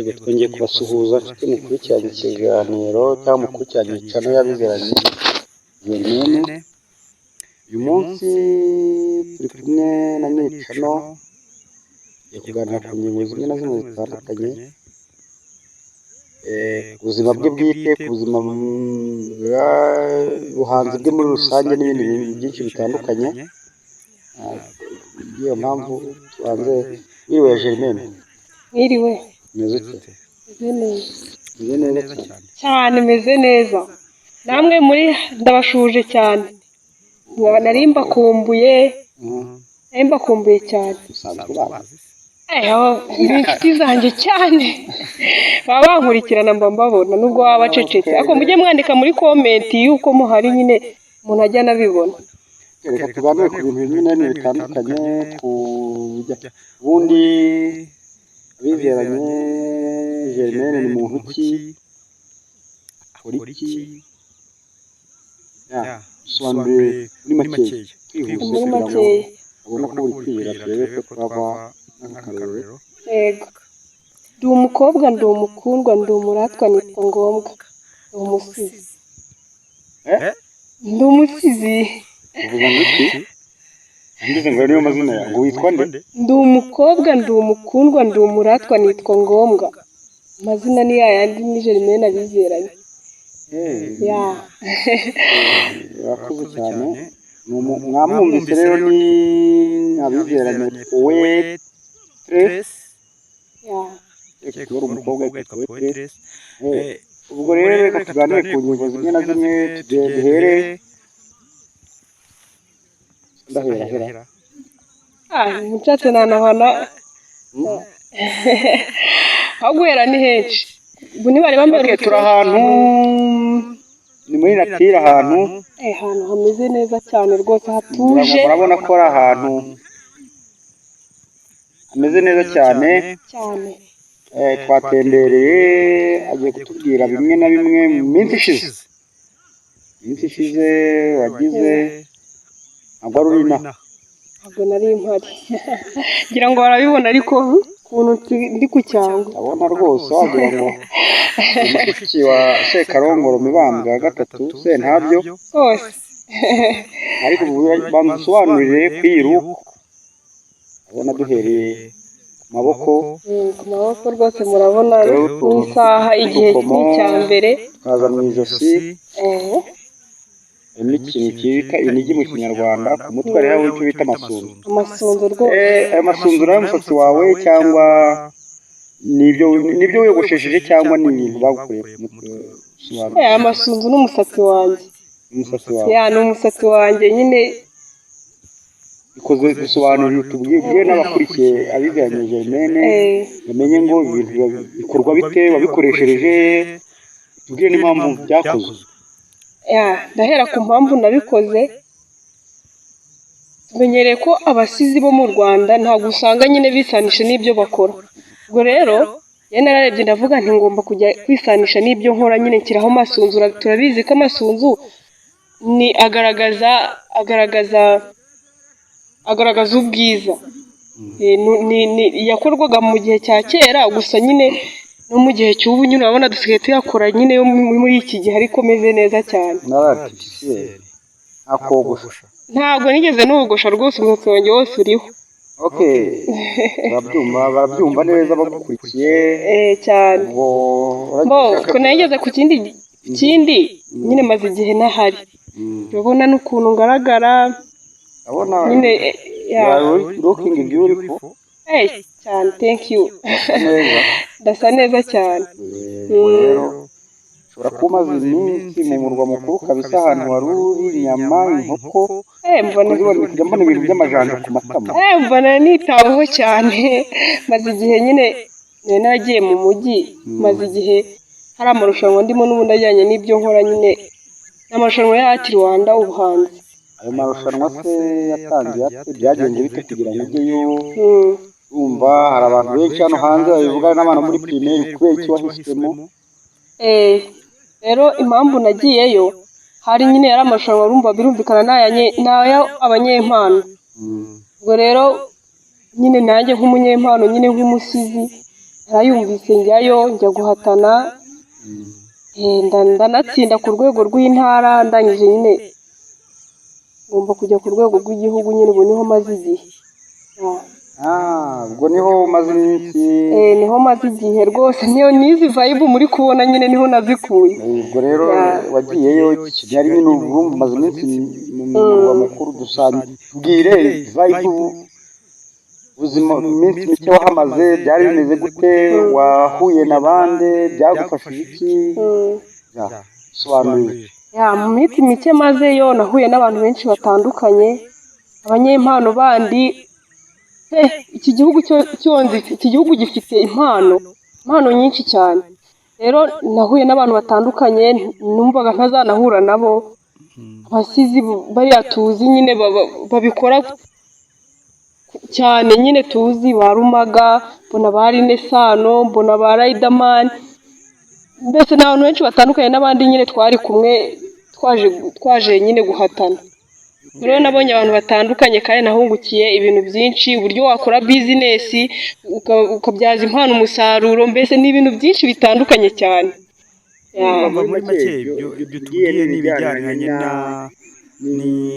Yego twongeye kubasuhuza nshuti mukurikiranye ikiganiro cyangwa mukurikiranye channel y'abizeranye Germaine. Uyu munsi turi kumwe na nyiricano yo kuganira ku ngingo zimwe na zimwe zitandukanye, ku buzima bwe bwite, ku buzima buhanzi bwe muri rusange n'ibindi byinshi bitandukanye. Iyo mpamvu tubanze iriwe Germaine. Mwiriwe. Meze ute? Meze neza cyane meze neza. Namwe muri ndabashuje cyane. Narimba kumbuye. Narimba kumbuye cyane. Inshuti zanjye cyane. Baba bankurikirana mba mbabona nubwo baba bacecetse. Ariko mujye mwandika muri comment yuko muhari nyine umuntu ajya nabibona. Reka tuganire ku bintu bimwe na bimwe bitandukanye, ubundi abizeranye Germaine ni muntu ki, akora iki, sobanure muri makeya twihuse kugira ngo ubone ko uri kwira turebe ko twava n'akarorero. Yego, ndi umukobwa, ndi umukundwa, ndi umuratwa, nitwa ngombwa, ndi umusizi. Ndi umusizi. Uvuga ngo iki? Ngize ngo niyo mazina yawe, ngo witwa nde? Ndi umukobwa, ndi umukundwa, ndi umuratwa, nitwa ngombwa. Amazina ni yayandi ni Germaine abizeranye. Urakoze cyane. Mwamwumvise rero ni abizeranye Poetress. Uri umukobwa witwa Poetress. Ubwo rero reka tuganire ku ngingo zimwe na zimwe, duhere ndahera. Mucatse nanahana. Aho guhera ni henshi. Ubu ntibari bambere turi ahantu ni muri natire, ahantu ahantu hameze neza cyane rwose, hatuje. Urabona ko ari ahantu hameze neza cyane. Twatembereye, agiye kutubwira bimwe na bimwe mu minsi ishize wagize. Ntabwo ari uri inaha? Ntabwo nari mpari. Ngira ngo barabibona ariko ukuntu ndi ku cyangwa. Ndabona rwose wagira ngo umushiki wa Sekarongoro Mibambwe wa gatatu Sentabyo hose. Ariko bamusobanurire kwiruka. Ndabona duhereye ku maboko. Ku maboko rwose murabona isaha igihe cy'icya mbere. Kaza mu ijosi. N'ikintu cyita inigi mu Kinyarwanda, ku mutwe rero icyo bita amasunzu. Amasunzu rwose. Aya masunzu ni umusatsi wawe cyangwa nibyo wiyogoshesheje cyangwa ni ibintu bagukoreye ku mutwe? Aya masunzu ni umusatsi wanjye. Umusatsi wawe? Ni umusatsi wanjye nyine. Bikoze bisobanurira, tubwire n'abakurikiye abizeranye Germaine bamenye ngo ibintu bikorwa bite, wabikoreshereje, tubwire n'impamvu byakozwe. Ndahera ku mpamvu nabikoze. Tumenyereye ko abasizi bo mu Rwanda ntabwo usanga nyine bisanisha n'ibyo bakora. Ubwo rero nararebye ndavuga nti ngomba kujya kwisanisha n'ibyo nkora, nyine nshyiraho amasunzu. Turabizi ko amasunzu ni agaragaza ubwiza. Yakorwaga mu gihe cya kera, gusa nyine no mu gihe cy'ubu nyine urabona dusigaye tuyakora nyine muri iki gihe, ariko meze neza cyane. Akogosha? Ntabwo nigeze nogosha rwose, umusatsi wanjye wose uriho. Barabyumva neza bagukurikiye cyane. Ko nageze ku kindi nyine maze igihe nahari. Urabona n'ukuntu ngaragara nyine. Looking beautiful. Cyane, thank you. Ndasa neza cyane. Ushobora kuba umaze iminsi mu murwa mukuru kabisa, ahantu wari uri, inyama, inkoko. Mbona ibintu by'amajanja ku matama. Mbona nitaweho cyane. Maze igihe nyine naragiye mu mujyi, maze igihe hari amarushanwa ndimo n'ubundi ajyanye n'ibyo nkora nyine, n'amarushanwa ya Art Rwanda ubuhanzi. Ayo marushanwa se yatangiye ate? Byagenze bite kugira ngo ujyeyo? Urumva hari abantu benshi hano hanze babivugana n'abana muri primaire, kubera iki wahisemo? Rero impamvu nagiyeyo hari nyine yari amarushanwa, urumva birumvikana n'aya abanyempano. Ubwo rero nyine nanjye nk'umunyempano, nyine nk'umusizi, narayumvise njyayo njya guhatana ndanatsinda ku rwego rw'intara ndangije nyine ngomba kujya ku rwego rw'igihugu nyine ubu niho maze igihe ubwo niho umaze iminsi niho maze igihe rwose niyo nizi vibe muri kubona nyine niho nazikuye ubwo rero wagiyeyo Kigali nyine urumva umaze iminsi mu murwa mukuru dusanzwe bwire vibe ubuzima iminsi mike wahamaze byari bimeze gute wahuye n'abandi byagufashije iki sobanurira mu minsi mike mazeyo nahuye n'abantu benshi batandukanye abanyempano bandi iki gihugu gifite impano nyinshi cyane rero nahuye n'abantu batandukanye numvaga ntazanahura nabo abasizi bariya tuzi nyine babikora cyane nyine tuzi ba Rumaga mbona ba Rinesano mbona ba Riderman mbese n'abantu benshi batandukanye n'abandi nyine twari kumwe twaje nyine guhatana rero nabonye abantu batandukanye kandi nahungukiye ibintu byinshi uburyo wakora bizinesi ukabyaza impano umusaruro mbese n'ibintu byinshi bitandukanye cyane muri make ibyo tubwiye n'ibijyanye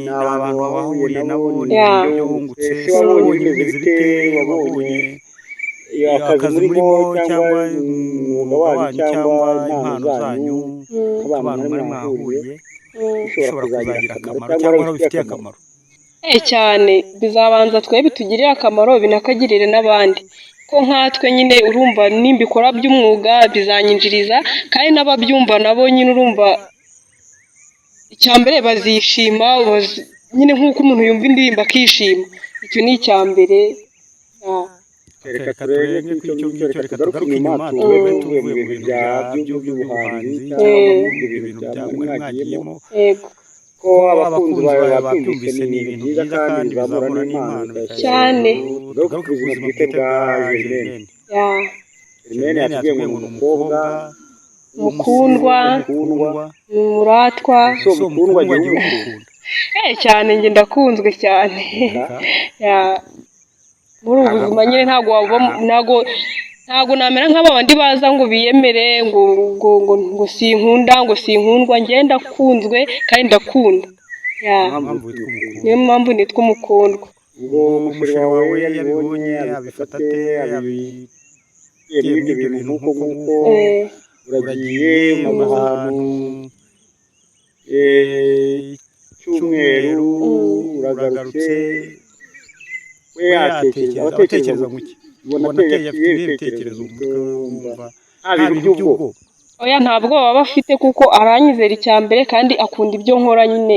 n'abantu wahuye nabo n'ibyo wungutse wabonye bimeze bite wabonye akazi murimo cyangwa umwuga wanyu cyangwa impano zanyu abantu muri mwahuye bishobora kuzagira akamaro cyangwa bifitiye akamaro cyane bizabanza twe bitugirire akamaro binakagirire n'abandi ko nkatwe nyine urumva nimbikora by'umwuga bizanyinjiriza kandi n'ababyumva nabo nyine urumva icyambere bazishima nyine nk'uko umuntu yumva indirimbo akishima icyo ni icyambere reka turenge ku icyo ngicyo reka tugaruke inyuma tuvuye mu bintu by'ubuhanzi cyangwa mu bintu mwagiyemo ko abakunzi bawe babyumvise ni ibintu byiza kandi bizamura n'impano cyane tugaruke ku buzima bwite bwa Germaine yatubwiye ngo ni umukobwa mukundwa muratwa mukundwa agiye umukunda cyane njye ndakunzwe cyane muri ubu buzima nyine ntabwo namera nk'aba bandi baza ngo biyemere ngo sinkundwa ngenda kunzwe kandi ndakunda niyo mpamvu nitwa umukundwa ubwo umusore wawe yabibonye abifata ate yabibwiye ibyo bintu nk'uko uragiye mu hantu cyumweru uragarutse we atekereza muke ubona afite ibitekerezo wumva nta bintu by'ubwoba oya ntabwo baba bafite kuko aranyizera icyambere kandi akunda ibyo nkora nyine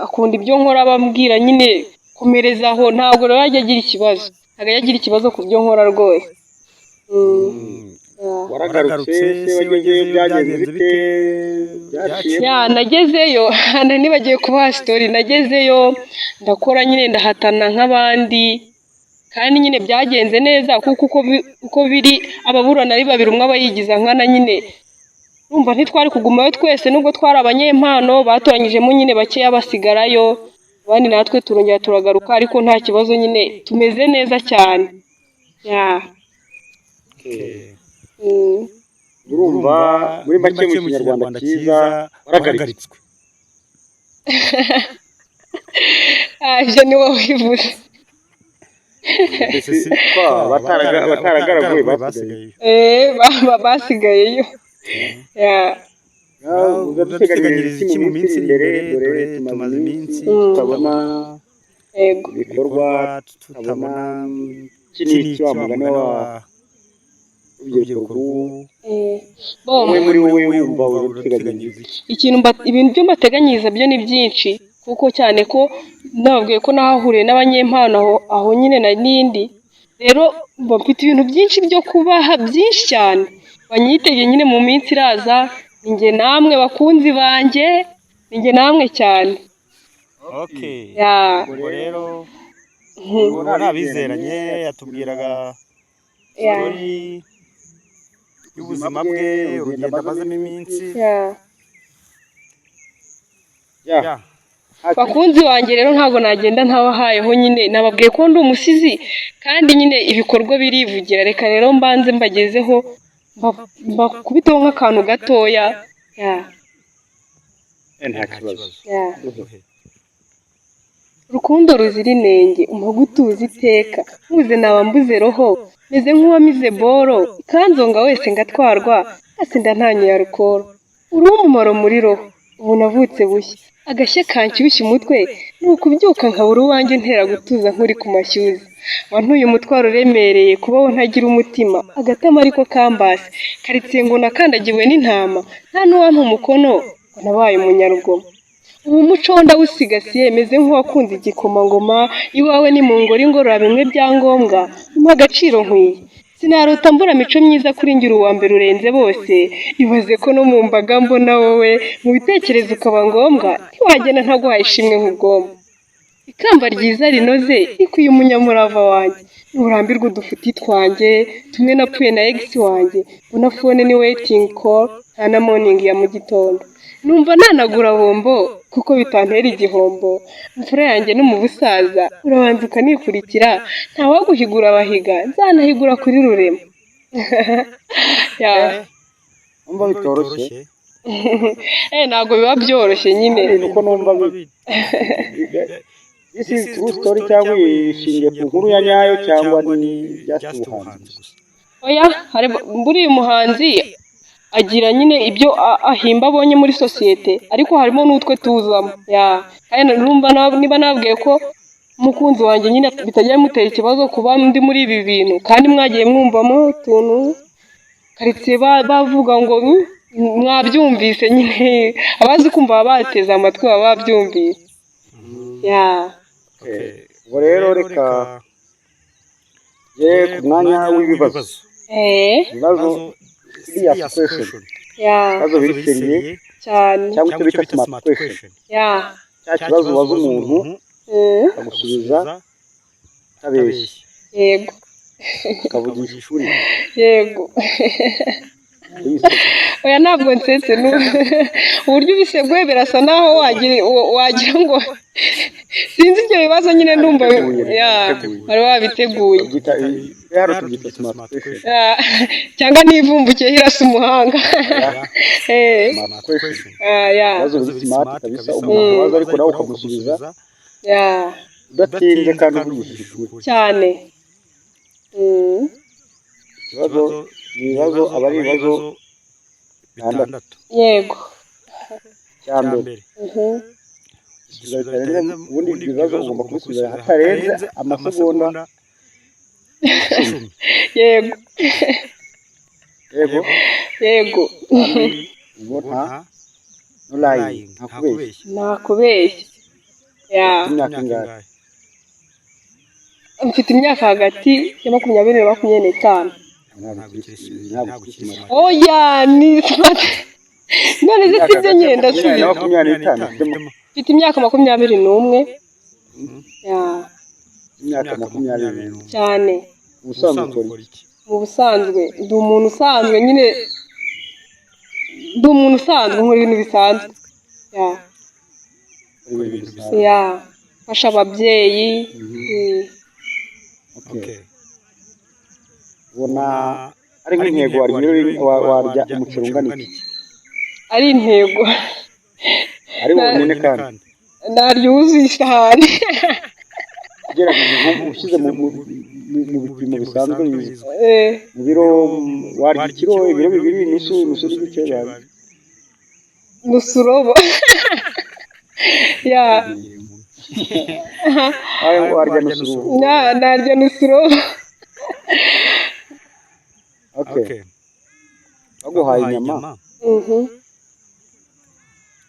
akunda ibyo nkora bambwira nyine komerezaho ntabwo rero ajya agira ikibazo ku byo nkora rwose waragarutse se wagezeyo byagenze bite nagezeyo nibagiye kubaha sitori nagezeyo ndakora nyine ndahatana nk'abandi kandi nyine byagenze neza kuko uko biri ababurana ari babiri umwe aba yigiza nkana nyine urumva ntitwari kugumayo twese nubwo twari abanyempano batoranyijemo nyine bakeya basigarayo abandi natwe turongera turagaruka ariko nta kibazo nyine tumeze neza cyane urumva muri make mu kinyarwanda cyiza waragaritswe ibyo ni wowe wivuze bataragaraguye basigayeyo duteganyiriza iki mu minsi iri imbere dore tumaze iminsi tutabona ibikorwa tutabona iki ni iki wa mugani w'urubyiruko wowe muri wowe wumva uruteganyiriza iki ibintu byo mbateganyiriza byo ni byinshi kuko cyane ko nababwiye ko nahahuriye n'abanyempano aho nyine n'indi rero mfite ibintu byinshi byo kubaha byinshi cyane banyitege nyine mu minsi iraza ninjye namwe bakunzi banjye ninjye namwe cyane ubwo rero ntabizeranye yatubwiraga sitori y'ubuzima bwe urugendo amazemo iminsi bakunzi banjye rero ntabwo nagenda ntabahayeho nyine nababwiye ko ndi umusizi kandi nyine ibikorwa birivugira reka rero mbanze mbagezeho bakubiteho nk'akantu gatoya nta kibazo urukundo ruzira inenge umpa gutuza iteka nkuze naba mbuze roho meze nk'uwamize boro ikanzonga wese ngatwarwa hasi ndantanyo ya rukoro uri umumaro muri roho ubu navutse bushya agashya kanshyushya umutwe ni ukubyuka nkabura uwanjye ntera gutuza nk'uri ku mashyuza wantuye umutwaro uremereye kubaho ntagira umutima agatama ariko kambase karitsiye ngo nakandagiwe n'intama nta n'uwampa umukono ngo nabaye umunyarugomo ubu muco ndawusigasiye meze nk'uwakunze igikomangoma iwawe ni mu ngoro ingorora bimwe byangombwa umpa agaciro nkwiye sinarota mbura mico myiza kuri ngira uwa mbere urenze bose ibaze ko no mu mbaga mbona wowe mu bitekerezo ukaba ngombwa ntiwagenda ntaguhaye ishimwe nk'ubwomba ikamba ryiza rinoze rikwiye umunyamurava wanjye nturambirwa udufuti twanjye tumwe napfuye na egisi wanjye mbona fone ni waiting call nta na morning ya mu gitondo numva nanagura bombo kuko bitantera igihombo imfura yanjye no mu busaza urabanza ukanikurikira ntawaguhigura abahiga nzanahigura kuri rurema numva bitoroshye ntabwo biba byoroshye nyine nuko numva this is true story cyangwa ishingiye ku nkuru ya nyayo cyangwa ni just ubuhanzi oya muri uyu muhanzi agira nyine ibyo ahimba abonye muri sosiyete ariko harimo n'utwe tuzamo kandi numva niba nabwiye ko umukunzi wanjye nyine bitajya bimutera ikibazo kuba ndi muri ibi bintu kandi mwagiye mwumvamo utuntu karitsiye bavuga ngo mwabyumvise nyine abazi kumva baba bateze amatwi baba babyumvise ubwo rero reka ye ku mwanya w'ibibazo ibibazo serious question ibibazo biri seriye cyane cyangwa icyo bita smart question cya kibazo ubaza umuntu akagusubiza atabeshye yego akavugisha ukuri yego oya ntabwo nsetse uburyo ubiseguye birasa naho wagira ngo sinzi ibyo bibazo nyine ndumva wari wabiteguye cyangwa n'ivumbukiye hirasa umuhanga ibibazo biri smart kabisa umuntu waza ariko nawe ukamusubiza udatinze kandi uvugishije ukuri cyane ibibazo aba ari ibibazo bitandatu yego cya mbere ubundi ibibazo ugomba kubisubiza hatarenze amasegonda yego yego ubwo nta ntakubeshya imyaka ingahe mfite imyaka hagati ya 20 na 25 oya ni none se sibyo nyenda subiza mfite imyaka 21 imyaka 21 cyane ubusanzwe mu busanzwe ndi umuntu usanzwe nyine ndi umuntu usanzwe nkora ibintu bisanzwe fasha ababyeyi ubona ari nk'intego warya umuceri ungana iki ari intego ari wonyine kandi naryo wuzuye isahani ugerageza ushyize mu bipimo bisanzwe mu biro warya ikiro ibiro bibiri nusu n'igice nusu robo warya nusu robo narya nusu robo baguhaye inyama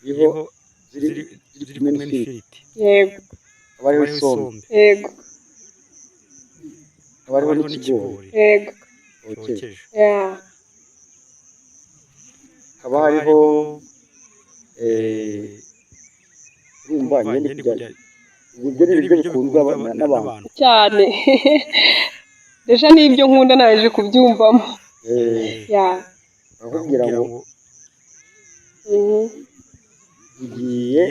iriho ziri kumwe n'ifiriti yego haba hariho isombe yego haba hariho n'ikigori yego wokeje haba hariho urumva nyine kujya ibyo ni ibiryo bikundwa n'abantu cyane deja n'ibyo nkunda naje kubyumvamo bakubwira ngo ugiye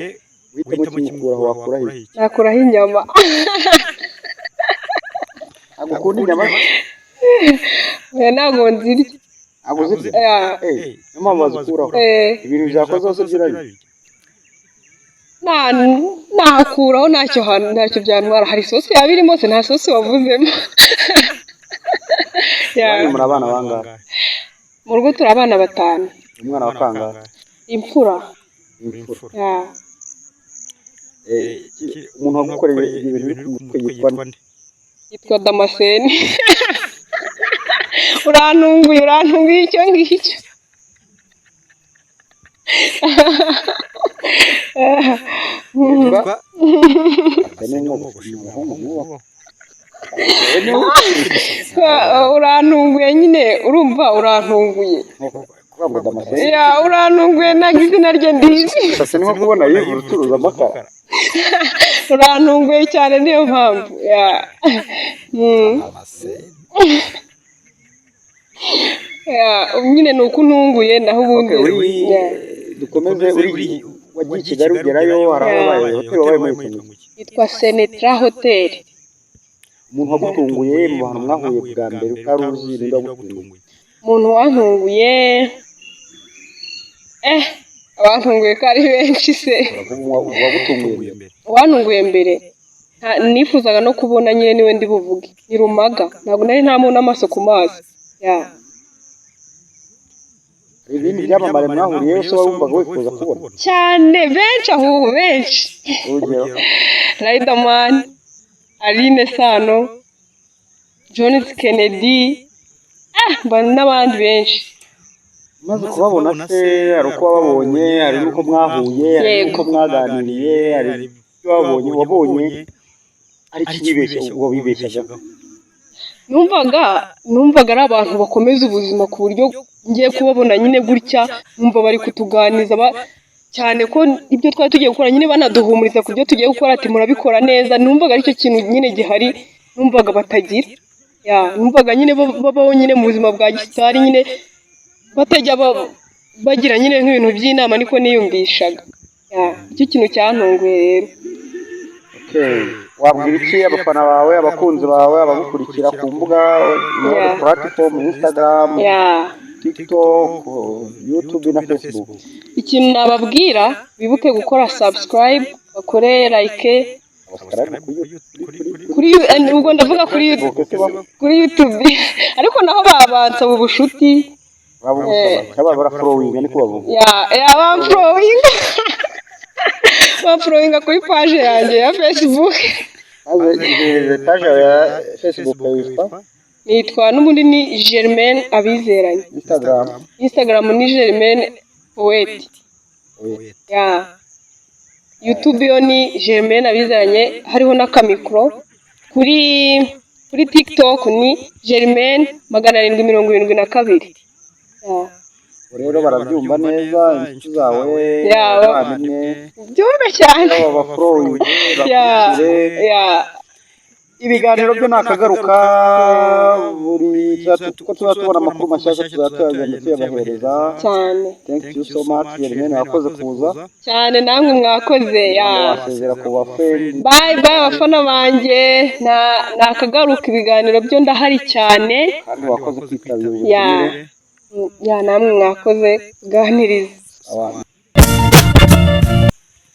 uhitamo kimukuraho wakuraho iki? nakuraho inyama. Ntabwo ukunda inyama Oya, ntabwo nzirya. ntabwo uzirya niyo mpamvu bazikuraho ibintu byakoze zose byirabirya nakuraho ntacyo byantwara. Hari isosi yaba irimo se? Nta sosi wavuzemo. Wanyu muri abana bangahe? Mu rugo turi abana 5. Umwana wa kangahe? Imfura. Umuntu wagukoreye ibintu biri kumutwe yitwa nde? Yitwa Damascene. urantunguye icyo ngicyo. Urantunguye nyine, urumva urantunguye. Urantunguye ntabwo izina rye ndizi. Sasa niho kubona yivura ucuruza amakara. Urantunguye cyane niyo mpamvu. Nyine ni uko untunguye naho ubundi. Dukomeze wagiye i Kigali ugerayo harabaye hoteli wabaye muri Kongo. Yitwa Senetra Hotel. Umuntu wagutunguye mu bantu mwahuye bwa mbere utari uzi ninde wagutunguye? Umuntu wantunguye abantunguye ko ari benshi se. Wantunguye mbere nifuzaga no kubona nyine niwe ndi buvuge, ni Rumaga. Ntabwo nari ntamubona amaso ku mazi. Ibindi byamamare mwahuriyeho se wumvaga wifuza kubona? Cyane, benshi ahubwo benshi. Urugero? Riderman, Aline Sano, John F. Kennedy, n'abandi benshi. Maze kubabona se hari uko wababonye, hari n'uko mwahuye, hari n'uko mwaganiriye, hari ibyo wabonye ari ikibeshya ubwo bibeshyaga? Numvaga ari abantu bakomeza ubuzima ku buryo ngiye kubabona nyine gutya numva bari kutuganiza cyane ko ibyo twari tugiye gukora nyine banaduhumuriza ku byo tugiye gukora, ati murabikora neza. Numvaga aricyo kintu nyine gihari numvaga batagira. Numvaga nyine babaho nyine mu buzima bwa gisitari nyine batajya bagira nyine nk'ibintu by'inama, niko niyumvishaga. Icyo kintu cyantunguye rero. Wabwira iki abafana bawe, abakunzi bawe, abagukurikira ku mbuga platform, Instagram, TikTok, YouTube na Facebook? Ikintu nababwira, bibuke gukora subscribe, bakore like ubwo ndavuga kuri YouTube ariko naho babansaba ubushuti. Following niko bavuga. Bafollowinga kuri page yanjye ya Facebook. Page ya Facebook yitwa? Nitwa n'ubundi ni Germaine Abizeranye. Instagram ni Germaine Poet. YouTube yo ni Germaine Abizeranye hariho n'akamikro. Kuri TikTok ni Germaine 772. Rero barabyumva neza inshuti zawe byumve cyane. Ibiganiro byo nakagaruka buri ko tuba tubona amakuru mashyashya tuzatuyagenda tuyabahereza cyane. Thank you so much Germaine, wakoze kuza cyane. Namwe mwakoze. Wasezera ku bafana. Bye abafana banjye, nakagaruka ibiganiro byo ndahari cyane kandi wakoze kwitabira. namwe mwakoze kuganiriza.